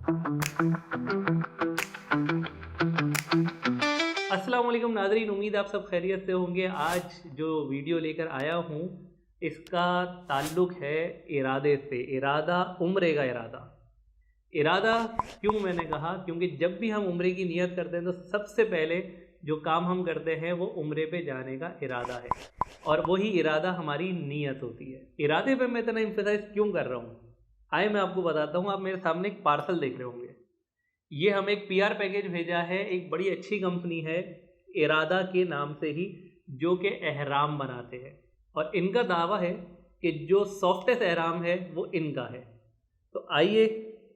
अस्सलाम वालेकुम नाज़रीन, उम्मीद आप सब खैरियत से होंगे। आज जो वीडियो लेकर आया हूँ इसका ताल्लुक़ है इरादे से। इरादा उम्रे का इरादा। इरादा क्यों मैंने कहा, क्योंकि जब भी हम उम्रे की नियत करते हैं तो सबसे पहले जो काम हम करते हैं वो उम्रे पे जाने का इरादा है, और वही इरादा हमारी नीयत होती है। इरादे पे मैं इतना एम्फेसाइज़ क्यों कर रहा हूँ, आइए मैं आपको बताता हूँ। आप मेरे सामने एक पार्सल देख रहे होंगे। ये हमें एक पीआर पैकेज भेजा है, एक बड़ी अच्छी कंपनी है इरादा के नाम से ही, जो कि एहराम बनाते हैं, और इनका दावा है कि जो सॉफ्टेस्ट एहराम है वो इनका है। तो आइए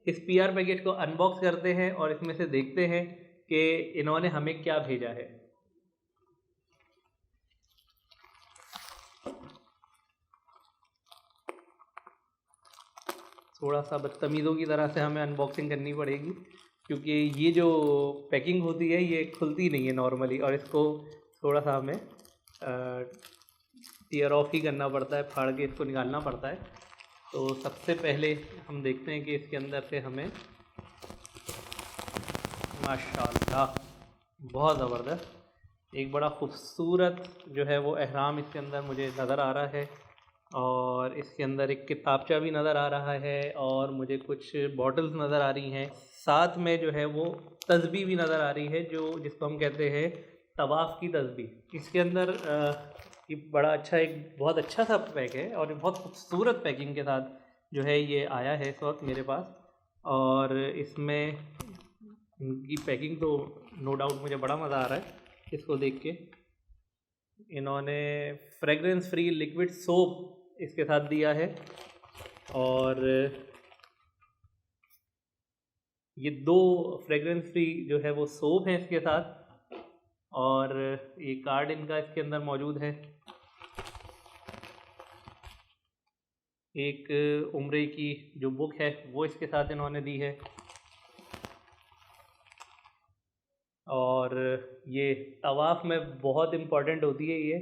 इस पीआर पैकेज को अनबॉक्स करते हैं और इसमें से देखते हैं कि इन्होंने हमें क्या भेजा है। थोड़ा सा बदतमीज़ों की तरह से हमें अनबॉक्सिंग करनी पड़ेगी, क्योंकि ये जो पैकिंग होती है ये खुलती नहीं है नॉर्मली, और इसको थोड़ा सा हमें टीयर ऑफ ही करना पड़ता है, फाड़ के इसको निकालना पड़ता है। तो सबसे पहले हम देखते हैं कि इसके अंदर से हमें, माशाल्लाह बहुत ज़बरदस्त एक बड़ा ख़ूबसूरत जो है वो एहराम इसके अंदर मुझे नज़र आ रहा है, और इसके अंदर एक किताबचा भी नज़र आ रहा है, और मुझे कुछ बॉटल्स नज़र आ रही हैं। साथ में जो है वो तस्बीह भी नज़र आ रही है, जो जिसको हम कहते हैं तवाफ़ की तस्बीह। इसके अंदर ये बड़ा अच्छा, एक बहुत अच्छा सा पैक है, और बहुत खूबसूरत पैकिंग के साथ जो है ये आया है इस वक्त मेरे पास। और इसमें की पैकिंग तो नो डाउट मुझे बड़ा मज़ा आ रहा है इसको देख के। इन्होंने फ्रेगरेंस फ्री लिक्विड सोप इसके साथ दिया है, और ये 2 फ्रेगरेंस फ्री जो है वो सोप हैं इसके साथ, और ये कार्ड इनका इसके अंदर मौजूद है। एक उम्रे की जो बुक है वो इसके साथ इन्होंने दी है, और ये तवाफ़ में बहुत इम्पॉर्टेंट होती है ये,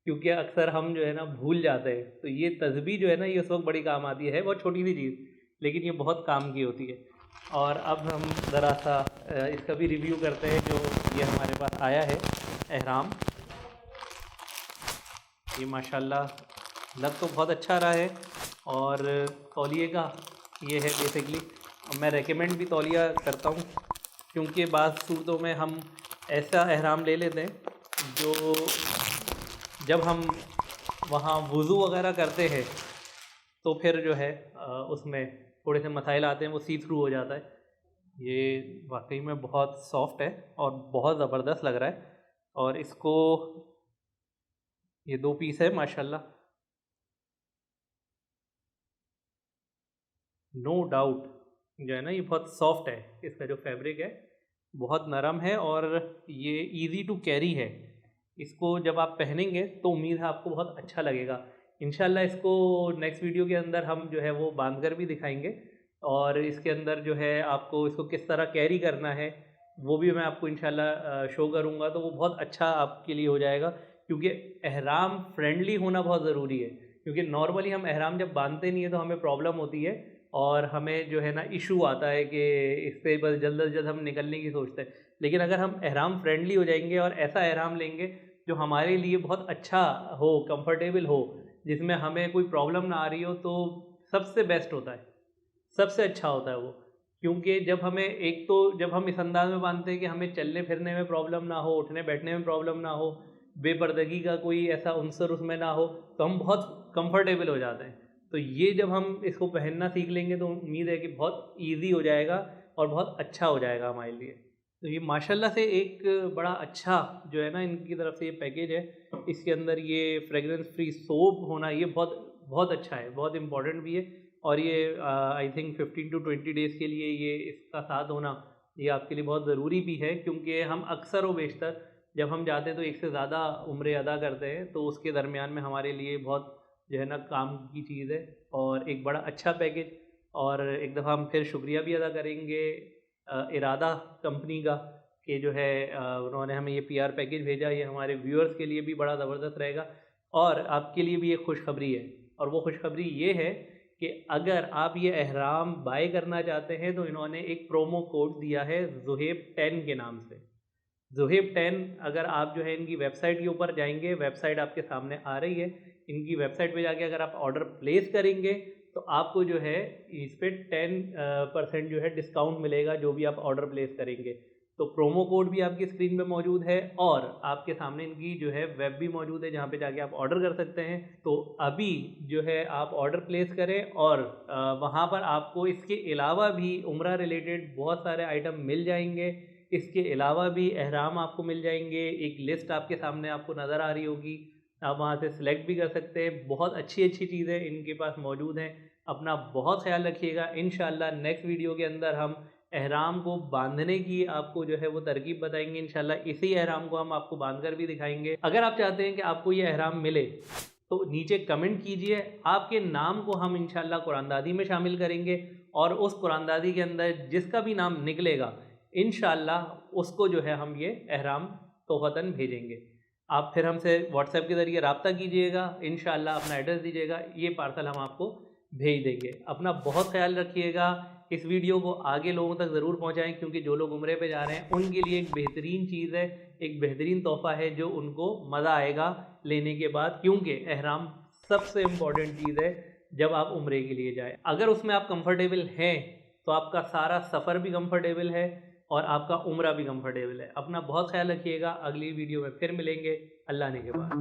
क्योंकि अक्सर हम जो है ना भूल जाते हैं। तो ये तस्बीह जो है ना ये उस वक्त बड़ी काम आती है, बहुत छोटी सी चीज़, लेकिन ये बहुत काम की होती है। और अब हम ज़रा सा इसका भी रिव्यू करते हैं जो ये हमारे पास आया है एहराम। ये माशाल्लाह लग तो बहुत अच्छा रहा है, और तौलिए का ये है बेसिकली। मैं रेकमेंड भी तौलिया करता हूँ, क्योंकि बाज़ सूरतों में हम ऐसा एहराम ले लेते हैं जो जब हम वहाँ वुज़ू वग़ैरह करते हैं तो फिर जो है उसमें थोड़े से मसाइल आते हैं, वो सी थ्रू हो जाता है। ये वाकई में बहुत सॉफ्ट है और बहुत ज़बरदस्त लग रहा है, और इसको ये 2 पीस है माशाल्लाह। नो डाउट जो है ना ये बहुत सॉफ्ट है, इसका जो फैब्रिक है बहुत नरम है, और ये इजी टू कैरी है। इसको जब आप पहनेंगे तो उम्मीद है आपको बहुत अच्छा लगेगा। इंशाल्लाह इसको नेक्स्ट वीडियो के अंदर हम जो है वो बांध कर भी दिखाएंगे, और इसके अंदर जो है आपको इसको किस तरह कैरी करना है वो भी मैं आपको इंशाल्लाह शो करूँगा। तो वो बहुत अच्छा आपके लिए हो जाएगा, क्योंकि एहराम फ्रेंडली होना बहुत ज़रूरी है। क्योंकि नॉर्मली हम एहराम जब बांधते नहीं है तो हमें प्रॉब्लम होती है, और हमें जो है ना इशू आता है कि इससे बस जल्द अज जल्द हम निकलने की सोचते हैं। लेकिन अगर हम एहराम फ्रेंडली हो जाएंगे और ऐसा एहराम लेंगे जो हमारे लिए बहुत अच्छा हो, कंफर्टेबल हो, जिसमें हमें कोई प्रॉब्लम ना आ रही हो, तो सबसे बेस्ट होता है, सबसे अच्छा होता है वो। क्योंकि जब हमें एक तो जब हम इस अंदाज में बांधते हैं कि हमें चलने फिरने में प्रॉब्लम ना हो, उठने बैठने में प्रॉब्लम ना हो, बेपर्दगी का कोई ऐसा उनसर उसमें ना हो, तो हम बहुत कंफर्टेबल हो जाते हैं। तो ये जब हम इसको पहनना सीख लेंगे तो उम्मीद है कि बहुत ईज़ी हो जाएगा और बहुत अच्छा हो जाएगा हमारे लिए। तो ये माशाल्लाह से एक बड़ा अच्छा जो है ना इनकी तरफ से ये पैकेज है। इसके अंदर ये फ्रेगरेंस फ्री सोप होना ये बहुत बहुत अच्छा है, बहुत इम्पॉर्टेंट भी है। और ये आई थिंक 15 टू 20 डेज़ के लिए ये इसका साथ होना ये आपके लिए बहुत ज़रूरी भी है, क्योंकि हम अक्सर व बेशतर जब हम जाते हैं तो एक से ज़्यादा उम्रे अदा करते हैं, तो उसके दरमियान में हमारे लिए बहुत जो है ना काम की चीज़ है, और एक बड़ा अच्छा पैकेज। और एक दफ़ा हम फिर शुक्रिया भी अदा करेंगे इरादा कंपनी का, कि जो है उन्होंने हमें ये पीआर पैकेज भेजा। ये हमारे व्यूअर्स के लिए भी बड़ा ज़बरदस्त रहेगा, और आपके लिए भी एक खुशखबरी है। और वो खुशखबरी ये है कि अगर आप ये एहराम बाय करना चाहते हैं तो इन्होंने एक प्रोमो कोड दिया है ज़ुहैब 10 के नाम से। ज़ुहैब 10 अगर आप जो है इनकी वेबसाइट के ऊपर जाएंगे, वेबसाइट आपके सामने आ रही है, इनकी वेबसाइट पे जाके अगर आप ऑर्डर प्लेस करेंगे तो आपको जो है इस पर 10% जो है डिस्काउंट मिलेगा जो भी आप ऑर्डर प्लेस करेंगे। तो प्रोमो कोड भी आपकी स्क्रीन पे मौजूद है और आपके सामने इनकी जो है वेब भी मौजूद है जहाँ पे जाके आप ऑर्डर कर सकते हैं। तो अभी जो है आप ऑर्डर प्लेस करें और वहाँ पर आपको इसके अलावा भी उम्रा रिलेटेड बहुत सारे आइटम मिल जाएंगे। इसके अलावा भी एहराम आपको मिल जाएंगे, एक लिस्ट आपके सामने आपको नज़र आ रही होगी, आप वहाँ से सिलेक्ट भी कर सकते हैं। बहुत अच्छी अच्छी चीज़ें इनके पास मौजूद हैं। अपना बहुत ख्याल रखिएगा। इंशाल्लाह नेक्स्ट वीडियो के अंदर हम एहराम को बांधने की आपको जो है वो तरकीब बताएंगे। इंशाल्लाह इसी एहराम को हम आपको बांध कर भी दिखाएंगे। अगर आप चाहते हैं कि आपको ये एहराम मिले तो नीचे कमेंट कीजिए, आपके नाम को हम इंशाल्लाह कुरानदादी में शामिल करेंगे और उस कुरानदादी के अंदर जिसका भी नाम निकलेगा इंशाल्लाह उसको जो है हम ये एहराम तोहफ़तन भेजेंगे। आप फिर हमसे व्हाट्सएप के ज़रिए रब्ता कीजिएगा, इंशाल्लाह अपना एड्रेस दीजिएगा, ये पार्सल हम आपको भेज देंगे। अपना बहुत ख्याल रखिएगा। इस वीडियो को आगे लोगों तक ज़रूर पहुंचाएं क्योंकि जो लोग उम्रे पे जा रहे हैं उनके लिए एक बेहतरीन चीज़ है, एक बेहतरीन तोहफ़ा है जो उनको मज़ा आएगा लेने के बाद, क्योंकि एहराम सबसे इम्पॉर्टेंट चीज़ है जब आप उम्रे के लिए जाएं। अगर उसमें आप कंफर्टेबल हैं तो आपका सारा सफ़र भी कंफर्टेबल है और आपका उम्रा भी कंफर्टेबल है। अपना बहुत ख्याल रखिएगा। अगली वीडियो में फिर मिलेंगे अल्लाह ने के बाद।